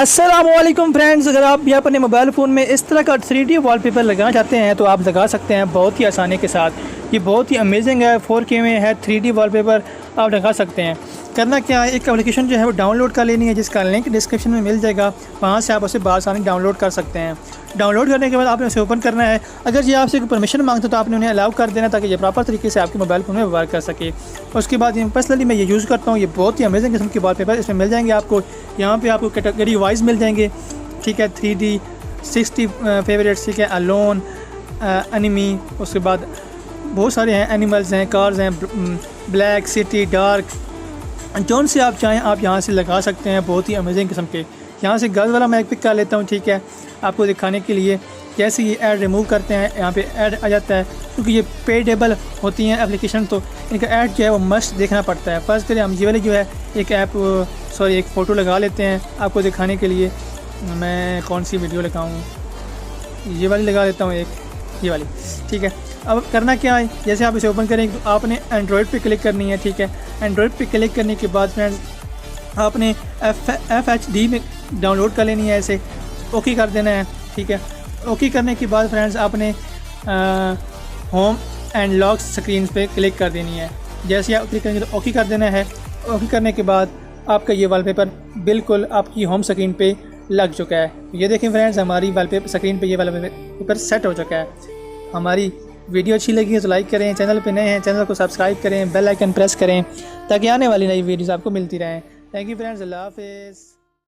अस्सलामुअलैकुम फ्रेंड्स, अगर आप भी अपने मोबाइल फ़ोन में इस तरह का 3D वॉलपेपर लगाना चाहते हैं तो आप लगा सकते हैं बहुत ही आसानी के साथ। ये बहुत ही अमेजिंग है, 4K में है 3D वॉलपेपर आप लगा सकते हैं। करना क्या है, एक एप्लीकेशन जो है वो डाउनलोड कर लेनी है जिसका लिंक डिस्क्रिप्शन में मिल जाएगा, वहाँ से आप उसे आसानी डाउनलोड कर सकते हैं। डाउनलोड करने के बाद आपने उसे ओपन करना है। अगर ये आपसे कोई परमिशन मांगते तो आपने उन्हें अलाउ कर देना ताकि ये प्रॉपर तरीके से आपके मोबाइल फ़ोन में व्यवहार कर सके। उसके बाद पर्सनली मैं ये यूज़ करता हूँ, ये बहुत ही अमेजिंग किस्म के वॉलपेपर इसमें मिल जाएंगे आपको। यहाँ पे आपको कैटेगरी वाइज मिल जाएंगे, ठीक है। 3D 60 फेवरेट्स, ठीक है, अलोन, एनिमी, उसके बाद बहुत सारे हैं, एनिमल्स हैं, कार्स हैं, ब्लैक, सिटी, डार्क, जौन से आप चाहें आप यहाँ से लगा सकते हैं। बहुत ही अमेजिंग किस्म के। यहाँ से गर्ल्स वाला मैं एक पिक कर लेता हूँ, ठीक है, आपको दिखाने के लिए। जैसे ये ऐड रिमूव करते हैं यहाँ पे ऐड आ जाता है, क्योंकि ये पेडेबल होती हैं एप्लीकेशन तो इनका ऐड जो है वो मस्ट देखना पड़ता है। फर्स्ट करें हम ये वाली जो है एक एक फ़ोटो लगा लेते हैं आपको दिखाने के लिए। मैं कौन सी वीडियो लगाऊँ, ये वाली लगा लेता हूँ, ये वाली, ठीक है। अब करना क्या है, जैसे आप इसे ओपन करेंगे तो आपने एंड्रॉयड पे क्लिक करनी है, ठीक है। एंड्रॉयड पे क्लिक करने के बाद फ्रेंड्स आपने FHD में डाउनलोड कर लेनी है, ऐसे ओके कर देना है, ठीक है। ओके करने के बाद फ्रेंड्स आपने होम एंड लॉक स्क्रीन पे क्लिक कर देनी है। जैसे आप क्लिक करेंगे तो ओके कर देना है। ओके करने के बाद आपका ये वॉलपेपर बिल्कुल आपकी होम स्क्रीन पे लग चुका है। ये देखें फ्रेंड्स, हमारी वॉलपेपर स्क्रीन पे ये वॉलपेपर सेट हो चुका है। हमारी वीडियो अच्छी लगी है तो लाइक करें, चैनल पे नए हैं चैनल को सब्सक्राइब करें, बेल आइकन प्रेस करें ताकि आने वाली नई वीडियोस आपको मिलती रहें। थैंक यू फ्रेंड्स, अल्लाह हाफिज़।